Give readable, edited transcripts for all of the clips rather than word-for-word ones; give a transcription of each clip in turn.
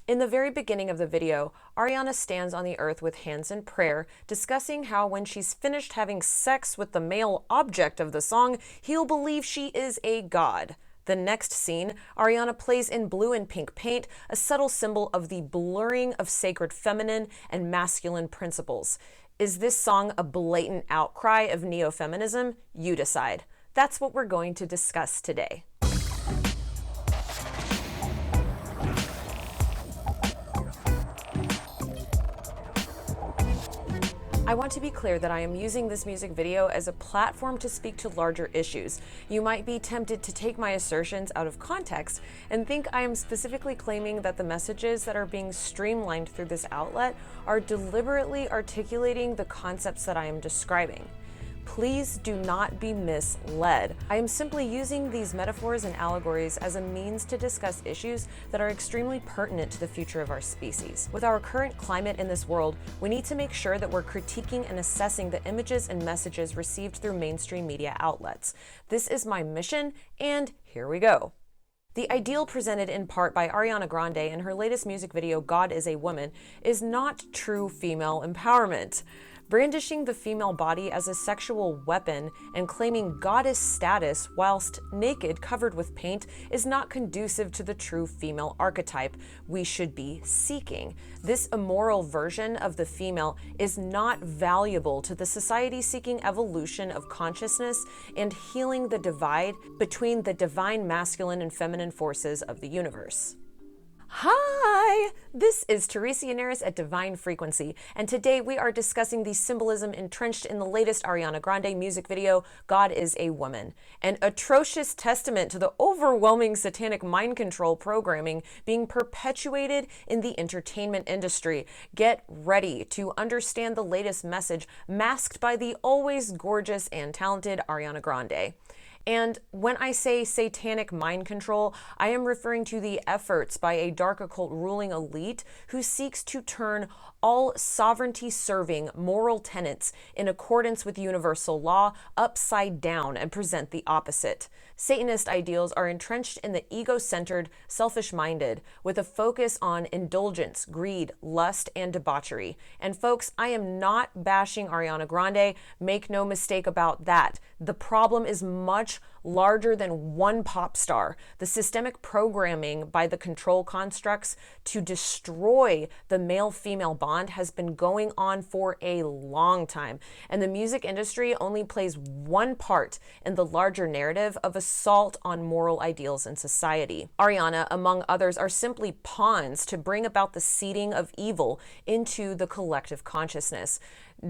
In the very beginning of the video, Ariana stands on the earth with hands in prayer, discussing how when she's finished having sex with the male object of the song, he'll believe she is a god. The next scene, Ariana plays in blue and pink paint, a subtle symbol of the blurring of sacred feminine and masculine principles. Is this song a blatant outcry of neo-feminism? You decide. That's what we're going to discuss today. I want to be clear that I am using this music video as a platform to speak to larger issues. You might be tempted to take my assertions out of context and think I am specifically claiming that the messages that are being streamlined through this outlet are deliberately articulating the concepts that I am describing. Please do not be misled. I am simply using these metaphors and allegories as a means to discuss issues that are extremely pertinent to the future of our species. With our current climate in this world, we need to make sure that we're critiquing and assessing the images and messages received through mainstream media outlets. This is my mission, and here we go. The ideal presented in part by Ariana Grande in her latest music video, God is a Woman, is not true female empowerment. Brandishing the female body as a sexual weapon and claiming goddess status whilst naked covered with paint is not conducive to the true female archetype we should be seeking. This immoral version of the female is not valuable to the society seeking evolution of consciousness and healing the divide between the divine masculine and feminine forces of the universe. Hi! This is Teresa Yanaros at Divine Frequency, and today we are discussing the symbolism entrenched in the latest Ariana Grande music video, God is a Woman, an atrocious testament to the overwhelming satanic mind control programming being perpetuated in the entertainment industry. Get ready to understand the latest message masked by the always gorgeous and talented Ariana Grande. And when I say satanic mind control, I am referring to the efforts by a dark occult ruling elite who seeks to turn all sovereignty-serving moral tenets in accordance with universal law upside down and present the opposite. Satanist ideals are entrenched in the ego-centered, selfish-minded, with a focus on indulgence, greed, lust, and debauchery. And folks, I am not bashing Ariana Grande. Make no mistake about that. The problem is much larger than one pop star. The systemic programming by the control constructs to destroy the male-female bond has been going on for a long time, and the music industry only plays one part in the larger narrative of assault on moral ideals in society. Ariana, among others, are simply pawns to bring about the seeding of evil into the collective consciousness.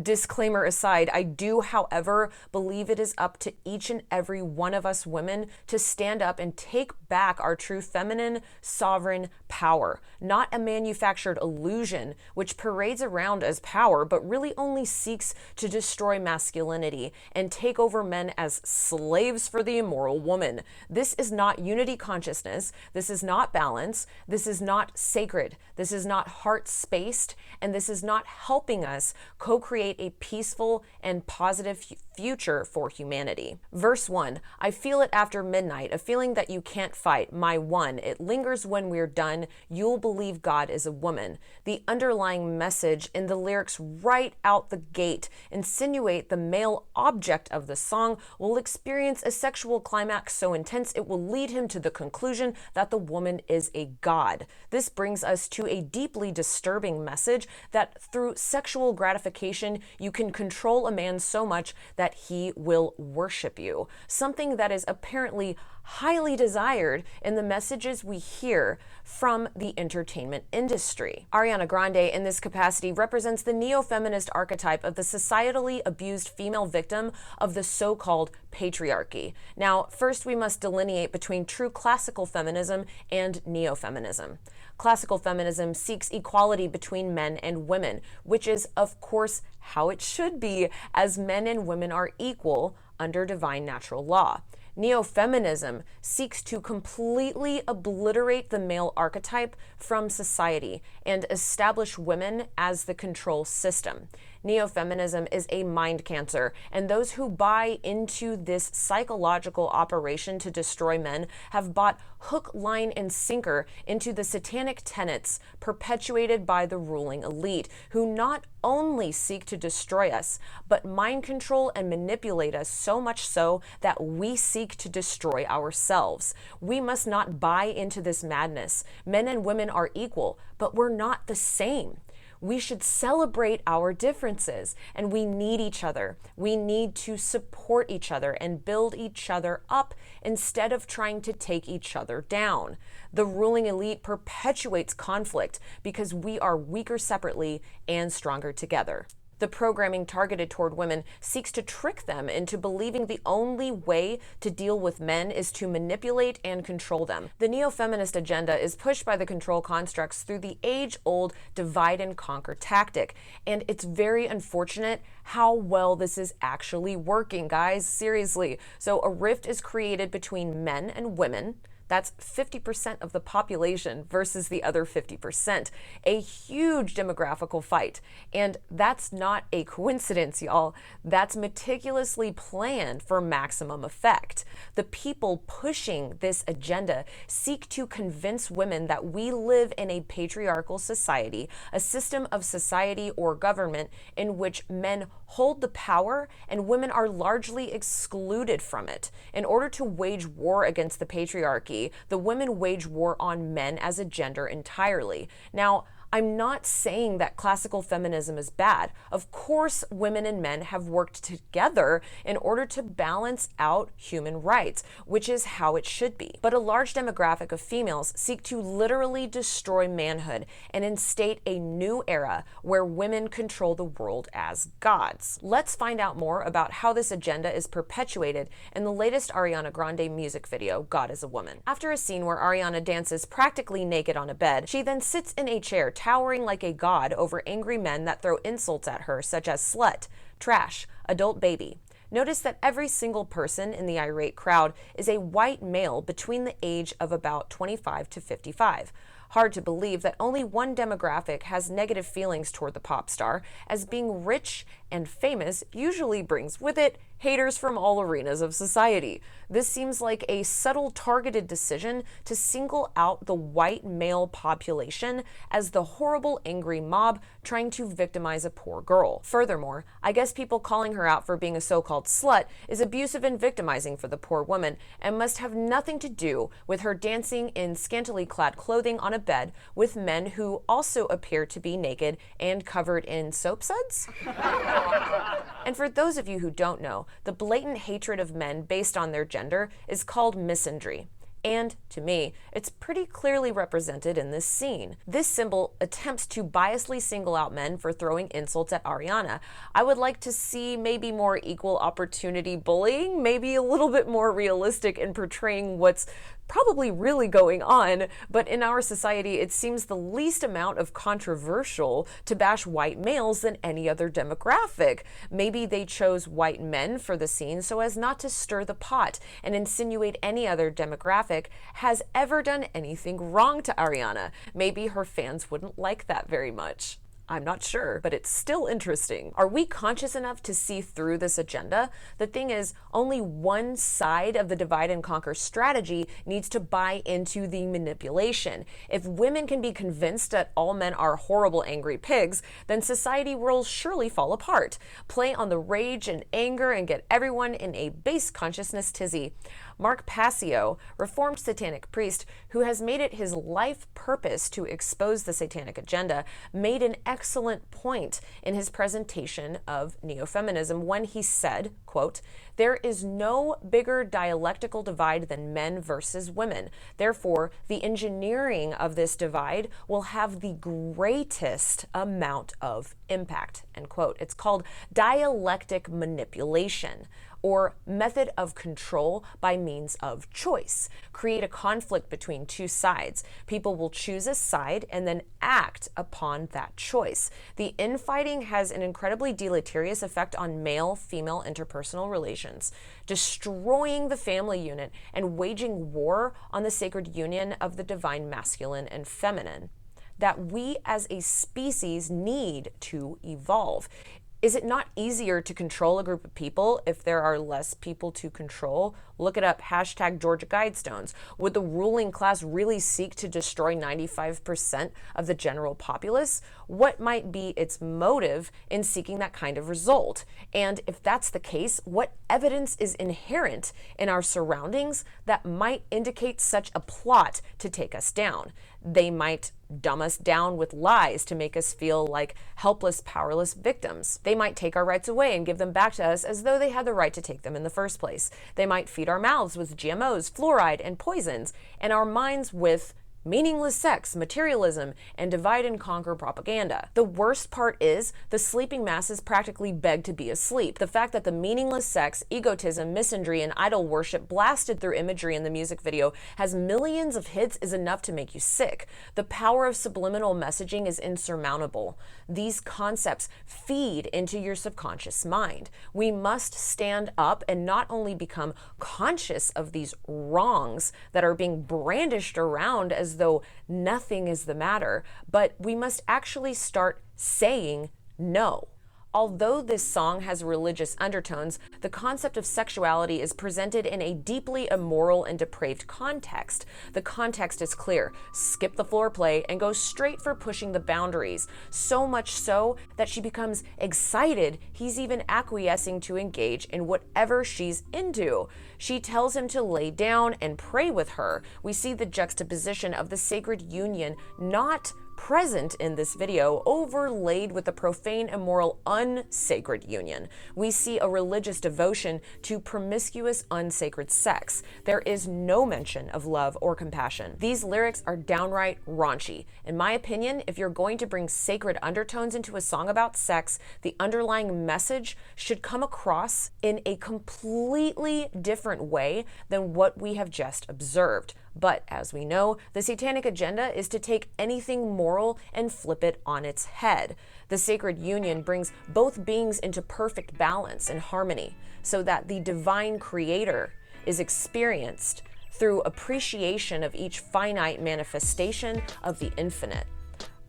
Disclaimer aside, I do, however, believe it is up to each and every one of us women to stand up and take back our true feminine, sovereign power, not a manufactured illusion which parades around as power but really only seeks to destroy masculinity and take over men as slaves for the immoral woman. This is not unity consciousness, this is not balance, this is not sacred, this is not heart-spaced, and this is not helping us co-create a peaceful and positive future for humanity. Verse 1, I feel it after midnight, a feeling that you can't fight, my one. It lingers when we're done. You'll believe God is a woman. The underlying message in the lyrics right out the gate insinuate the male object of the song will experience a sexual climax so intense it will lead him to the conclusion that the woman is a god. This brings us to a deeply disturbing message that through sexual gratification, you can control a man so much that he will worship you. Something that is apparently highly desired in the messages we hear from the entertainment industry. Ariana Grande in this capacity represents the neo-feminist archetype of the societally abused female victim of the so-called patriarchy. Now, first we must delineate between true classical feminism and neo-feminism. Classical feminism seeks equality between men and women, which is, of course, how it should be, as men and women are equal under divine natural law. Neo-feminism seeks to completely obliterate the male archetype from society and establish women as the control system. Neo-feminism is a mind cancer, and those who buy into this psychological operation to destroy men have bought hook, line, and sinker into the satanic tenets perpetuated by the ruling elite, who not only seek to destroy us, but mind control and manipulate us so much so that we seek to destroy ourselves. We must not buy into this madness. Men and women are equal, but we're not the same. We should celebrate our differences, and we need each other. We need to support each other and build each other up instead of trying to take each other down. The ruling elite perpetuates conflict because we are weaker separately and stronger together. The programming targeted toward women seeks to trick them into believing the only way to deal with men is to manipulate and control them. The neo-feminist agenda is pushed by the control constructs through the age-old divide and conquer tactic. And it's very unfortunate how well this is actually working, guys. Seriously. So a rift is created between men and women. That's 50% of the population versus the other 50%. A huge demographical fight. And that's not a coincidence, y'all. That's meticulously planned for maximum effect. The people pushing this agenda seek to convince women that we live in a patriarchal society, a system of society or government in which men hold the power and women are largely excluded from it. In order to wage war against the patriarchy, the women wage war on men as a gender entirely. Now, I'm not saying that classical feminism is bad. Of course, women and men have worked together in order to balance out human rights, which is how it should be. But a large demographic of females seek to literally destroy manhood and instate a new era where women control the world as gods. Let's find out more about how this agenda is perpetuated in the latest Ariana Grande music video, God is a Woman. After a scene where Ariana dances practically naked on a bed, she then sits in a chair towering like a god over angry men that throw insults at her, such as slut, trash, adult baby. Notice that every single person in the irate crowd is a white male between the age of about 25 to 55. Hard to believe that only one demographic has negative feelings toward the pop star, as being rich and famous usually brings with it haters from all arenas of society. This seems like a subtle, targeted decision to single out the white male population as the horrible, angry mob trying to victimize a poor girl. Furthermore, I guess people calling her out for being a so-called slut is abusive and victimizing for the poor woman and must have nothing to do with her dancing in scantily clad clothing on a bed with men who also appear to be naked and covered in soap suds? And for those of you who don't know, the blatant hatred of men based on their gender is called misandry. And, to me, it's pretty clearly represented in this scene. This symbol attempts to biasly single out men for throwing insults at Ariana. I would like to see maybe more equal opportunity bullying, maybe a little bit more realistic in portraying what's probably really going on, but in our society it seems the least amount of controversial to bash white males than any other demographic. Maybe they chose white men for the scene so as not to stir the pot and insinuate any other demographic has ever done anything wrong to Ariana. Maybe her fans wouldn't like that very much. I'm not sure, but it's still interesting. Are we conscious enough to see through this agenda? The thing is, only one side of the divide and conquer strategy needs to buy into the manipulation. If women can be convinced that all men are horrible, angry pigs, then society will surely fall apart. Play on the rage and anger and get everyone in a base consciousness tizzy. Mark Passio, reformed satanic priest who has made it his life purpose to expose the satanic agenda, made an excellent point in his presentation of neo-feminism when he said, quote, "There is no bigger dialectical divide than men versus women. Therefore, the engineering of this divide will have the greatest amount of impact," end quote. It's called dialectic manipulation, or method of control by means of choice. Create a conflict between two sides. People will choose a side and then act upon that choice. The infighting has an incredibly deleterious effect on male-female interpersonal relations, destroying the family unit and waging war on the sacred union of the divine masculine and feminine that we as a species need to evolve. Is it not easier to control a group of people if there are less people to control? Look it up, hashtag Georgia Guidestones. Would the ruling class really seek to destroy 95% of the general populace? What might be its motive in seeking that kind of result? And if that's the case, what evidence is inherent in our surroundings that might indicate such a plot to take us down? They might dumb us down with lies to make us feel like helpless, powerless victims. They might take our rights away and give them back to us as though they had the right to take them in the first place. They might feed our mouths with GMOs, fluoride, and poisons, and our minds with meaningless sex, materialism, and divide and conquer propaganda. The worst part is the sleeping masses practically beg to be asleep. The fact that the meaningless sex, egotism, misandry, and idol worship blasted through imagery in the music video has millions of hits is enough to make you sick. The power of subliminal messaging is insurmountable. These concepts feed into your subconscious mind. We must stand up and not only become conscious of these wrongs that are being brandished around as though nothing is the matter, but we must actually start saying no. Although this song has religious undertones, the concept of sexuality is presented in a deeply immoral and depraved context. The context is clear. Skip the foreplay and go straight for pushing the boundaries. So much so that she becomes excited he's even acquiescing to engage in whatever she's into. She tells him to lay down and pray with her. We see the juxtaposition of the sacred union not present in this video, overlaid with the profane, immoral, unsacred union. We see a religious devotion to promiscuous, unsacred sex. There is no mention of love or compassion. These lyrics are downright raunchy. In my opinion, if you're going to bring sacred undertones into a song about sex, the underlying message should come across in a completely different way than what we have just observed. But as we know, the satanic agenda is to take anything moral and flip it on its head. The sacred union brings both beings into perfect balance and harmony so that the divine creator is experienced through appreciation of each finite manifestation of the infinite.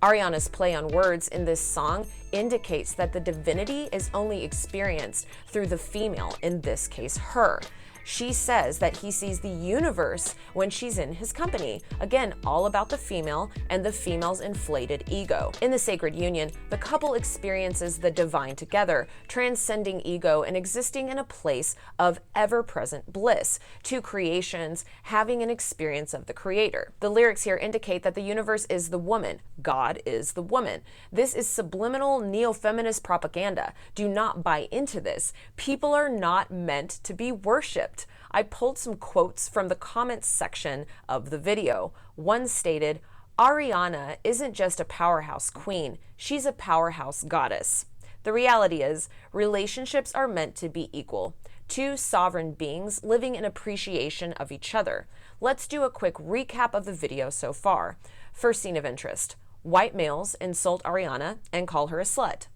Ariana's play on words in this song indicates that the divinity is only experienced through the female, in this case, her. She says that he sees the universe when she's in his company. Again, all about the female and the female's inflated ego. In the sacred union, the couple experiences the divine together, transcending ego and existing in a place of ever-present bliss, two creations having an experience of the creator. The lyrics here indicate that the universe is the woman, God is the woman. This is subliminal neo-feminist propaganda. Do not buy into this. People are not meant to be worshipped. I pulled some quotes from the comments section of the video. One stated, "Ariana isn't just a powerhouse queen, she's a powerhouse goddess." The reality is, relationships are meant to be equal. Two sovereign beings living in appreciation of each other. Let's do a quick recap of the video so far. First scene of interest. White males insult Ariana and call her a slut.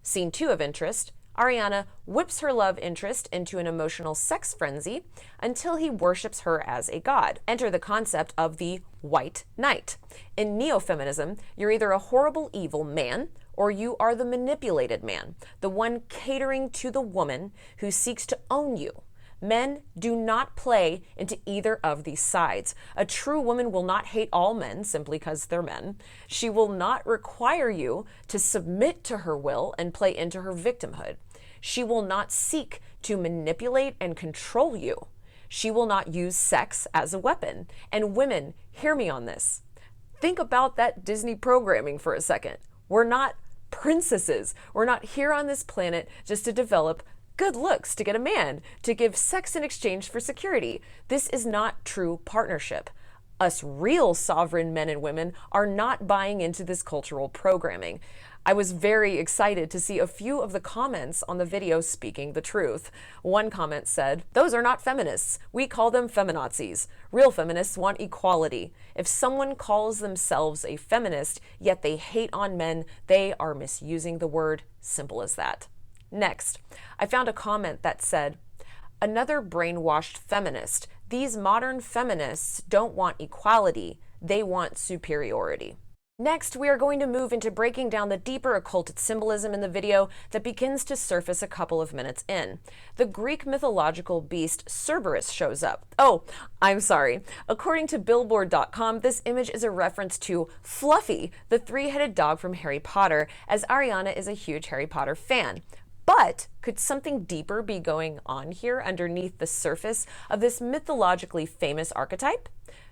Scene 2 of interest. Ariana whips her love interest into an emotional sex frenzy until he worships her as a god. Enter the concept of the white knight. In Neo-Feminism, you're either a horrible, evil man or you are the manipulated man, the one catering to the woman who seeks to own you. Men do not play into either of these sides. A true woman will not hate all men simply because they're men. She will not require you to submit to her will and play into her victimhood. She will not seek to manipulate and control you. She will not use sex as a weapon. And women, hear me on this. Think about that Disney programming for a second. We're not princesses. We're not here on this planet just to develop good looks to get a man, to give sex in exchange for security. This is not true partnership. Us real sovereign men and women are not buying into this cultural programming. I was very excited to see a few of the comments on the video speaking the truth. One comment said, "Those are not feminists. We call them feminazis. Real feminists want equality. If someone calls themselves a feminist, yet they hate on men, they are misusing the word. Simple as that." Next, I found a comment that said, "Another brainwashed feminist. These modern feminists don't want equality. They want superiority." Next, we are going to move into breaking down the deeper occulted symbolism in the video that begins to surface a couple of minutes in. The Greek mythological beast Cerberus shows up. Oh, I'm sorry. According to Billboard.com, this image is a reference to Fluffy, the three-headed dog from Harry Potter, as Ariana is a huge Harry Potter fan. But could something deeper be going on here underneath the surface of this mythologically famous archetype?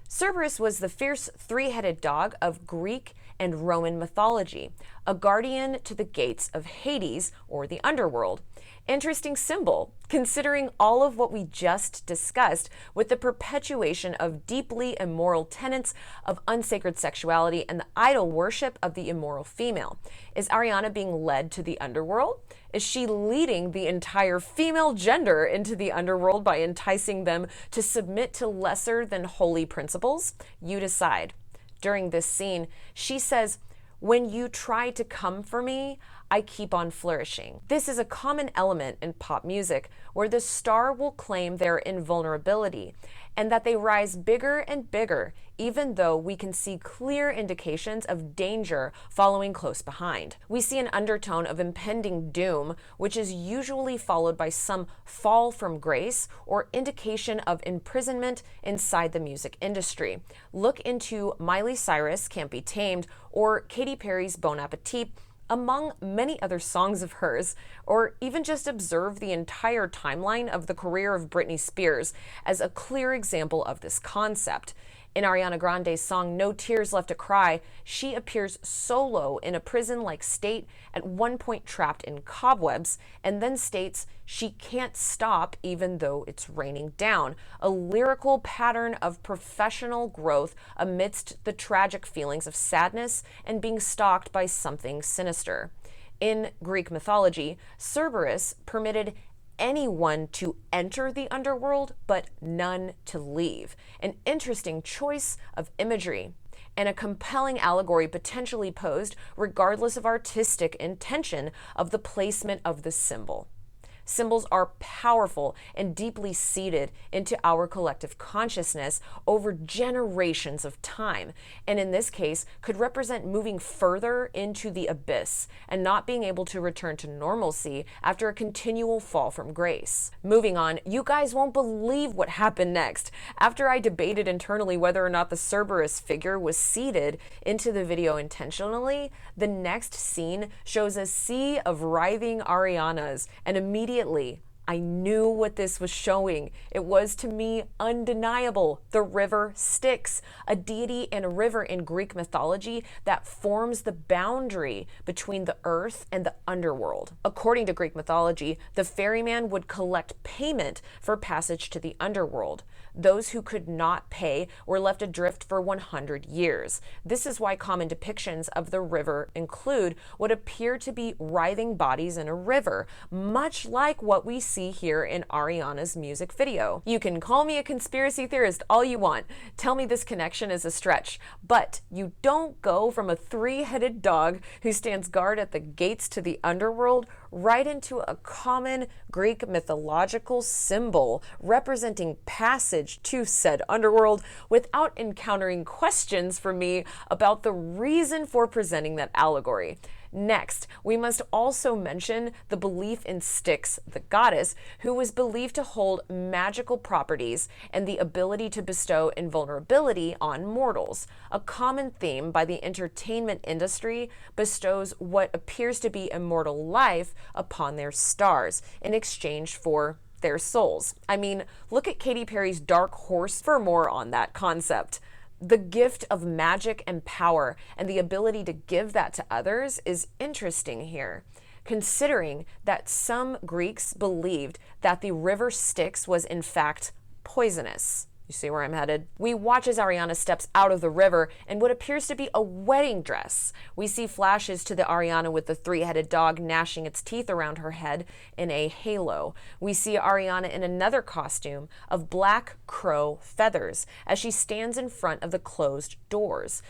Cerberus was the fierce three-headed dog of Greek and Roman mythology, a guardian to the gates of Hades, or the underworld. Interesting symbol, considering all of what we just discussed with the perpetuation of deeply immoral tenets of unsacred sexuality and the idol worship of the immoral female. Is Ariana being led to the underworld? Is she leading the entire female gender into the underworld by enticing them to submit to lesser than holy principles? You decide. During this scene, she says, "When you try to come for me, I keep on flourishing." This is a common element in pop music where the star will claim their invulnerability and that they rise bigger and bigger, even though we can see clear indications of danger following close behind. We see an undertone of impending doom, which is usually followed by some fall from grace or indication of imprisonment inside the music industry. Look into Miley Cyrus' Can't Be Tamed or Katy Perry's Bon Appetit, among many other songs of hers, or even just observe the entire timeline of the career of Britney Spears as a clear example of this concept. In Ariana Grande's song No Tears Left to Cry, she appears solo in a prison-like state, at one point trapped in cobwebs, and then states she can't stop even though it's raining down, a lyrical pattern of professional growth amidst the tragic feelings of sadness and being stalked by something sinister. In Greek mythology, Cerberus permitted anyone to enter the underworld, but none to leave. An interesting choice of imagery and a compelling allegory potentially posed regardless of artistic intention of the placement of the symbol. Symbols are powerful and deeply seated into our collective consciousness over generations of time, and in this case could represent moving further into the abyss and not being able to return to normalcy after a continual fall from grace. Moving on, you guys won't believe what happened next. After I debated internally whether or not the Cerberus figure was seated into the video intentionally, the next scene shows a sea of writhing Arianas, and immediately I knew what this was showing. It was, to me, undeniable. The river Styx, a deity and a river in Greek mythology that forms the boundary between the earth and the underworld. According to Greek mythology, the ferryman would collect payment for passage to the underworld. Those who could not pay were left adrift for 100 years. This is why common depictions of the river include what appear to be writhing bodies in a river, much like what we see here in Ariana's music video. You can call me a conspiracy theorist all you want. Tell me this connection is a stretch, but you don't go from a three-headed dog who stands guard at the gates to the underworld right into a common Greek mythological symbol representing passage to said underworld without encountering questions from me about the reason for presenting that allegory. Next, we must also mention the belief in Styx, the goddess, who was believed to hold magical properties and the ability to bestow invulnerability on mortals. A common theme by the entertainment industry bestows what appears to be immortal life upon their stars in exchange for their souls. I mean, look at Katy Perry's Dark Horse for more on that concept. The gift of magic and power and the ability to give that to others is interesting here, considering that some Greeks believed that the river Styx was in fact poisonous. You see where I'm headed? We watch as Ariana steps out of the river in what appears to be a wedding dress. We see flashes to the Ariana with the three-headed dog gnashing its teeth around her head in a halo. We see Ariana in another costume of black crow feathers as she stands in front of the closed doors.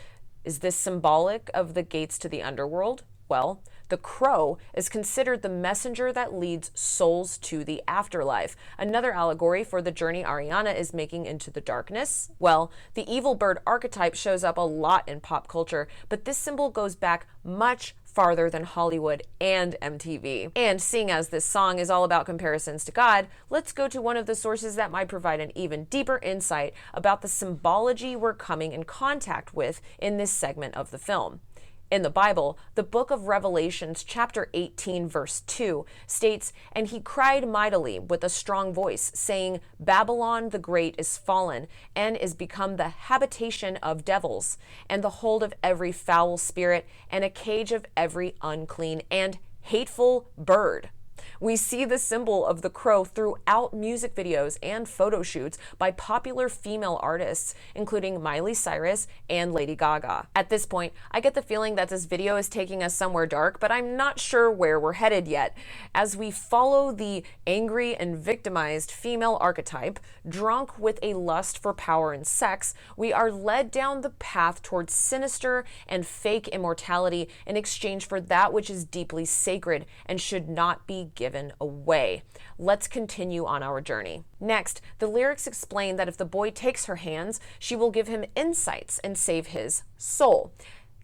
Is this symbolic of the gates to the underworld? Well, the crow is considered the messenger that leads souls to the afterlife. Another allegory for the journey Ariana is making into the darkness. Well, the evil bird archetype shows up a lot in pop culture, but this symbol goes back much farther than Hollywood and MTV. And seeing as this song is all about comparisons to God, let's go to one of the sources that might provide an even deeper insight about the symbology we're coming in contact with in this segment of the film. In the Bible, the book of Revelations, chapter 18, verse 2, states, "And he cried mightily with a strong voice, saying, Babylon the great is fallen, and is become the habitation of devils, and the hold of every foul spirit, and a cage of every unclean and hateful bird." We see the symbol of the crow throughout music videos and photo shoots by popular female artists, including Miley Cyrus and Lady Gaga. At this point, I get the feeling that this video is taking us somewhere dark, but I'm not sure where we're headed yet. As we follow the angry and victimized female archetype, drunk with a lust for power and sex, we are led down the path towards sinister and fake immortality in exchange for that which is deeply sacred and should not be given away. Let's continue on our journey. Next, the lyrics explain that if the boy takes her hands, she will give him insights and save his soul.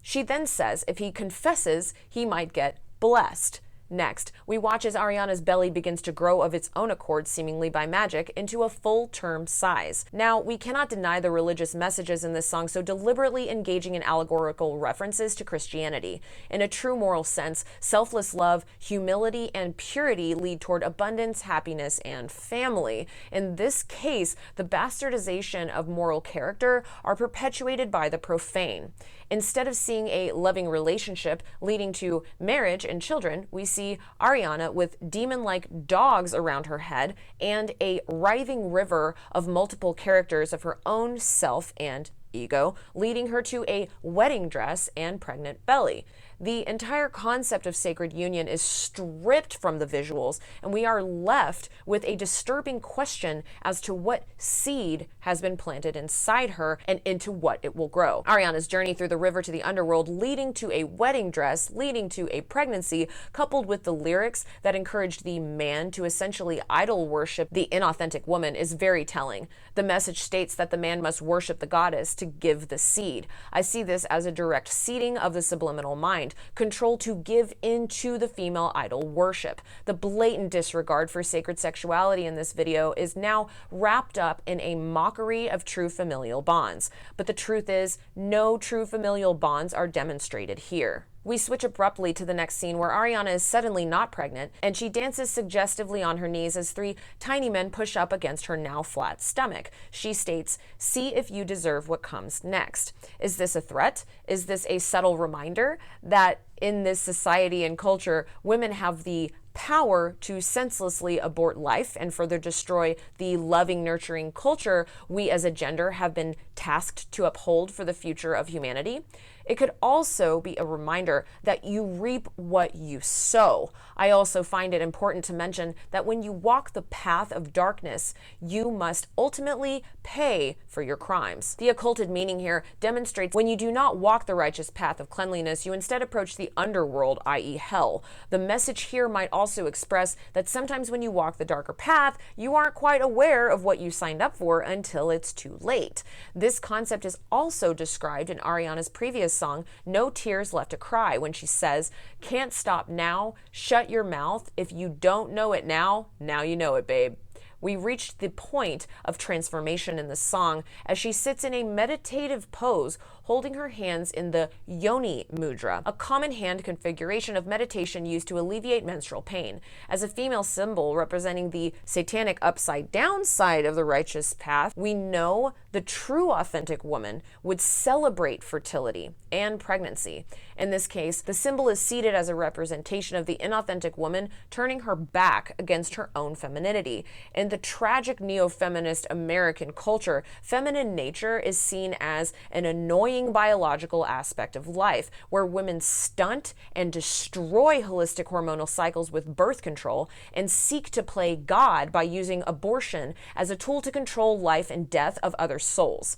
She then says if he confesses, he might get blessed. Next, we watch as Ariana's belly begins to grow of its own accord, seemingly by magic, into a full-term size. Now, we cannot deny the religious messages in this song, so deliberately engaging in allegorical references to Christianity. In a true moral sense, selfless love, humility, and purity lead toward abundance, happiness, and family. In this case, the bastardization of moral character are perpetuated by the profane. Instead of seeing a loving relationship leading to marriage and children, we see Ariana with demon-like dogs around her head and a writhing river of multiple characters of her own self and ego, leading her to a wedding dress and pregnant belly. The entire concept of sacred union is stripped from the visuals, and we are left with a disturbing question as to what seed has been planted inside her and into what it will grow. Ariana's journey through the river to the underworld, leading to a wedding dress, leading to a pregnancy, coupled with the lyrics that encouraged the man to essentially idol worship the inauthentic woman, is very telling. The message states that the man must worship the goddess to give the seed. I see this as a direct seeding of the subliminal mind, control to give into the female idol worship. The blatant disregard for sacred sexuality in this video is now wrapped up in a mockery of true familial bonds. But the truth is, no true familial bonds are demonstrated here. We switch abruptly to the next scene where Ariana is suddenly not pregnant, and she dances suggestively on her knees as three tiny men push up against her now flat stomach. She states, "See if you deserve what comes next." Is this a threat? Is this a subtle reminder that in this society and culture, women have the power to senselessly abort life and further destroy the loving, nurturing culture we as a gender have been tasked to uphold for the future of humanity? It could also be a reminder that you reap what you sow. I also find it important to mention that when you walk the path of darkness, you must ultimately pay for your crimes. The occulted meaning here demonstrates when you do not walk the righteous path of cleanliness, you instead approach the underworld, i.e. hell. The message here might also express that sometimes when you walk the darker path, you aren't quite aware of what you signed up for until it's too late. This concept is also described in Ariana's previous song, No Tears Left to Cry, when she says, "Can't stop now, shut your mouth. If you don't know it now, now you know it, babe." We reached the point of transformation in the song as she sits in a meditative pose, holding her hands in the yoni mudra, a common hand configuration of meditation used to alleviate menstrual pain. As a female symbol representing the satanic upside down side of the righteous path, we know the true authentic woman would celebrate fertility and pregnancy. In this case, the symbol is seated as a representation of the inauthentic woman turning her back against her own femininity. In the tragic neo-feminist American culture, feminine nature is seen as an annoying biological aspect of life, where women stunt and destroy holistic hormonal cycles with birth control and seek to play God by using abortion as a tool to control life and death of other souls.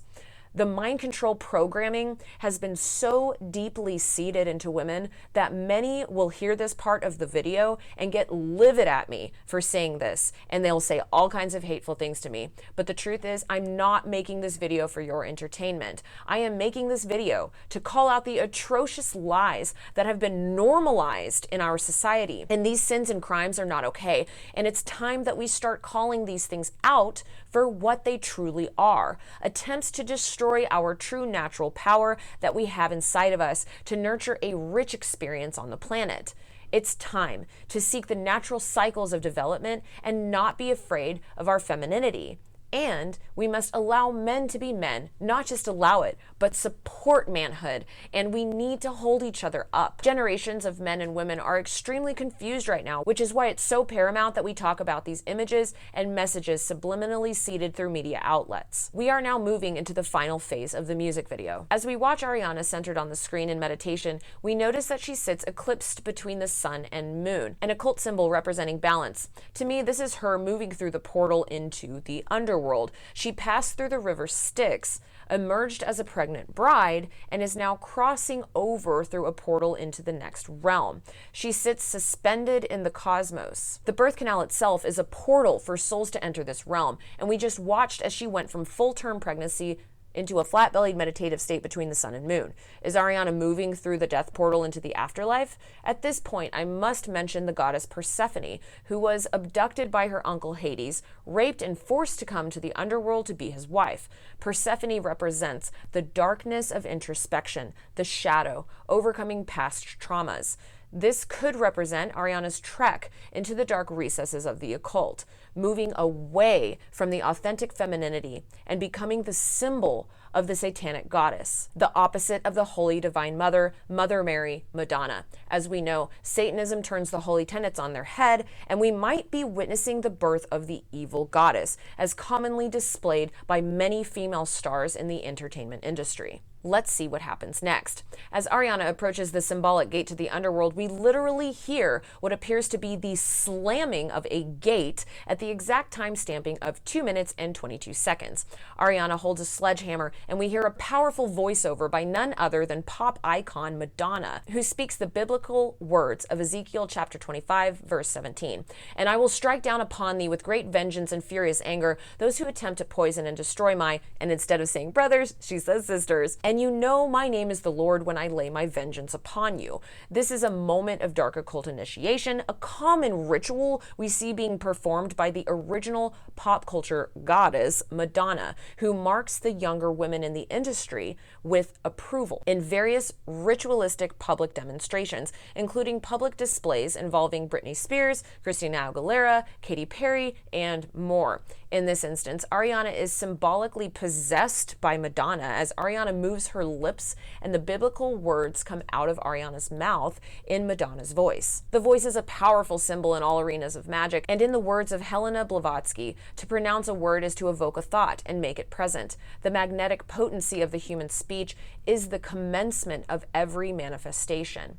The mind control programming has been so deeply seeded into women that many will hear this part of the video and get livid at me for saying this, and they'll say all kinds of hateful things to me. But the truth is, I'm not making this video for your entertainment. I am making this video to call out the atrocious lies that have been normalized in our society. And these sins and crimes are not okay. And it's time that we start calling these things out for what they truly are. Attempts to destroy our true natural power that we have inside of us to nurture a rich experience on the planet. It's time to seek the natural cycles of development and not be afraid of our femininity. And we must allow men to be men, not just allow it, but support manhood. And we need to hold each other up. Generations of men and women are extremely confused right now, which is why it's so paramount that we talk about these images and messages subliminally seeded through media outlets. We are now moving into the final phase of the music video. As we watch Ariana centered on the screen in meditation, we notice that she sits eclipsed between the sun and moon, an occult symbol representing balance. To me, this is her moving through the portal into the underworld. She passed through the river Styx, emerged as a pregnant bride, and is now crossing over through a portal into the next realm. She sits suspended in the cosmos. The birth canal itself is a portal for souls to enter this realm, and we just watched as she went from full-term pregnancy into a flat-bellied meditative state between the sun and moon. Is Ariana moving through the death portal into the afterlife? At this point, I must mention the goddess Persephone, who was abducted by her uncle Hades, raped and forced to come to the underworld to be his wife. Persephone represents the darkness of introspection, the shadow, overcoming past traumas. This could represent Ariana's trek into the dark recesses of the occult, moving away from the authentic femininity and becoming the symbol of the satanic goddess, the opposite of the holy divine mother, Mother Mary, Madonna. As we know, Satanism turns the holy tenets on their head, and we might be witnessing the birth of the evil goddess, as commonly displayed by many female stars in the entertainment industry. Let's see what happens next. As Ariana approaches the symbolic gate to the underworld, we literally hear what appears to be the slamming of a gate at the exact time stamping of 2 minutes and 22 seconds. Ariana holds a sledgehammer, and we hear a powerful voiceover by none other than pop icon Madonna, who speaks the biblical words of Ezekiel chapter 25, verse 17. "And I will strike down upon thee with great vengeance and furious anger those who attempt to poison and destroy my," and instead of saying brothers, she says sisters, "and you know my name is the Lord when I lay my vengeance upon you." This is a moment of dark occult initiation, a common ritual we see being performed by the original pop culture goddess, Madonna, who marks the younger women in the industry with approval in various ritualistic public demonstrations, including public displays involving Britney Spears, Christina Aguilera, Katy Perry, and more. In this instance, Ariana is symbolically possessed by Madonna as Ariana moves her lips and the biblical words come out of Ariana's mouth in Madonna's voice. The voice is a powerful symbol in all arenas of magic, and in the words of Helena Blavatsky, to pronounce a word is to evoke a thought and make it present. The magnetic potency of the human speech is the commencement of every manifestation.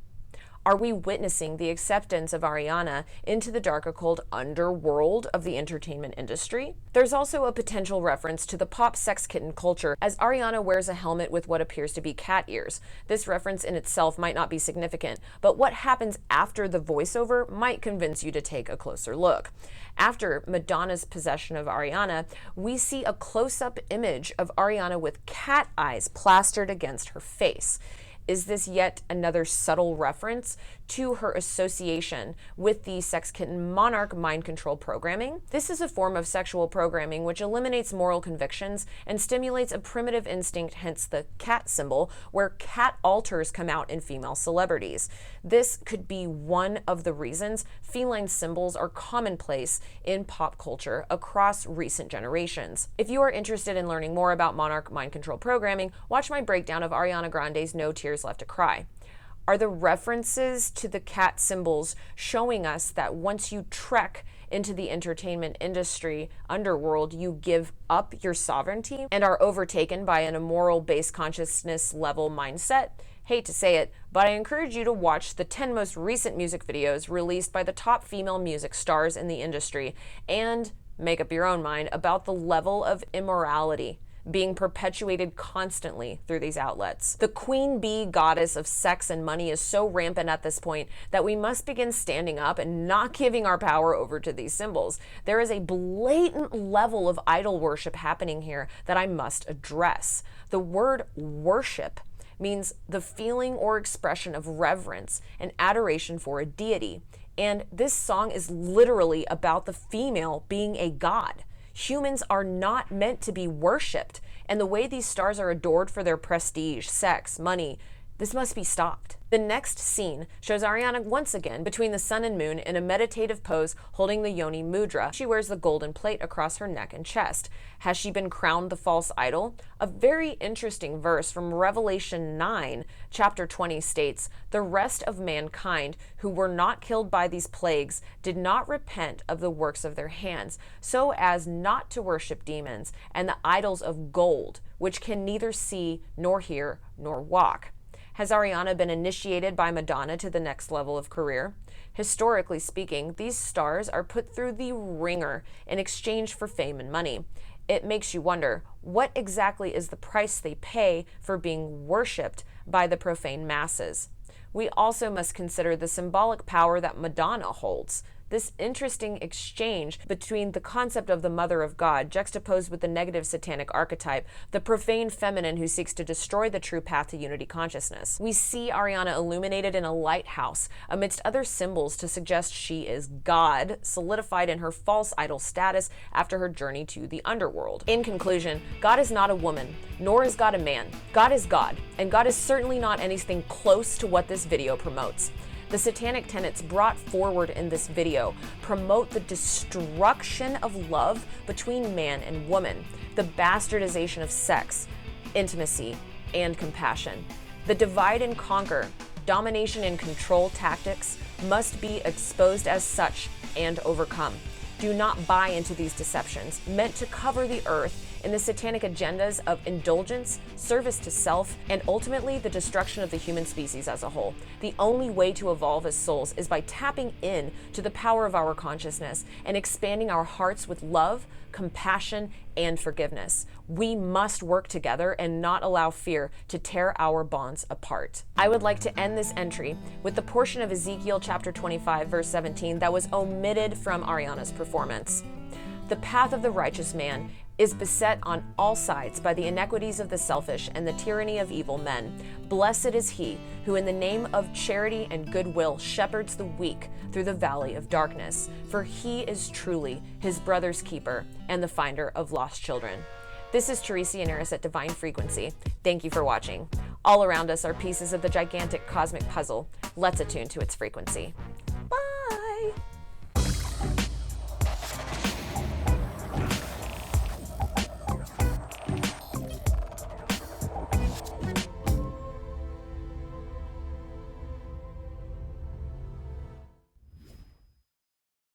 Are we witnessing the acceptance of Ariana into the dark occult underworld of the entertainment industry? There's also a potential reference to the pop sex kitten culture, as Ariana wears a helmet with what appears to be cat ears. This reference in itself might not be significant, but what happens after the voiceover might convince you to take a closer look. After Madonna's possession of Ariana, we see a close-up image of Ariana with cat eyes plastered against her face. Is this yet another subtle reference to her association with the sex kitten monarch mind control programming? This is a form of sexual programming which eliminates moral convictions and stimulates a primitive instinct, hence the cat symbol, where cat altars come out in female celebrities. This could be one of the reasons feline symbols are commonplace in pop culture across recent generations. If you are interested in learning more about monarch mind control programming, watch my breakdown of Ariana Grande's No Tears Left to Cry. Are the references to the cat symbols showing us that once you trek into the entertainment industry underworld, you give up your sovereignty and are overtaken by an immoral base consciousness level mindset? Hate to say it, but I encourage you to watch the 10 most recent music videos released by the top female music stars in the industry and make up your own mind about the level of immorality being perpetuated constantly through these outlets. The queen bee goddess of sex and money is so rampant at this point that we must begin standing up and not giving our power over to these symbols. There is a blatant level of idol worship happening here that I must address. The word worship means the feeling or expression of reverence and adoration for a deity. And this song is literally about the female being a god. Humans are not meant to be worshipped, and the way these stars are adored for their prestige, sex, money, this must be stopped. The next scene shows Ariana once again between the sun and moon in a meditative pose holding the Yoni Mudra. She wears the golden plate across her neck and chest. Has she been crowned the false idol? A very interesting verse from Revelation 9, chapter 20 states, "The rest of mankind who were not killed by these plagues did not repent of the works of their hands, so as not to worship demons and the idols of gold, which can neither see nor hear nor walk." Has Ariana been initiated by Madonna to the next level of career? Historically speaking, these stars are put through the ringer in exchange for fame and money. It makes you wonder, what exactly is the price they pay for being worshipped by the profane masses? We also must consider the symbolic power that Madonna holds. This interesting exchange between the concept of the Mother of God juxtaposed with the negative satanic archetype, the profane feminine who seeks to destroy the true path to unity consciousness. We see Ariana illuminated in a lighthouse amidst other symbols to suggest she is God, solidified in her false idol status after her journey to the underworld. In conclusion, God is not a woman, nor is God a man. God is God, and God is certainly not anything close to what this video promotes. The satanic tenets brought forward in this video promote the destruction of love between man and woman, the bastardization of sex, intimacy, and compassion. The divide and conquer, domination and control tactics must be exposed as such and overcome. Do not buy into these deceptions meant to cover the earth in the satanic agendas of indulgence, service to self, and ultimately the destruction of the human species as a whole. The only way to evolve as souls is by tapping in to the power of our consciousness and expanding our hearts with love, compassion, and forgiveness. We must work together and not allow fear to tear our bonds apart. I would like to end this entry with the portion of Ezekiel chapter 25, verse 17 that was omitted from Ariana's performance. The path of the righteous man is beset on all sides by the iniquities of the selfish and the tyranny of evil men. Blessed is he who in the name of charity and goodwill shepherds the weak through the valley of darkness, for he is truly his brother's keeper and the finder of lost children. This is Teresa Yanaros at Divine Frequency. Thank you for watching. All around us are pieces of the gigantic cosmic puzzle. Let's attune to its frequency. Bye!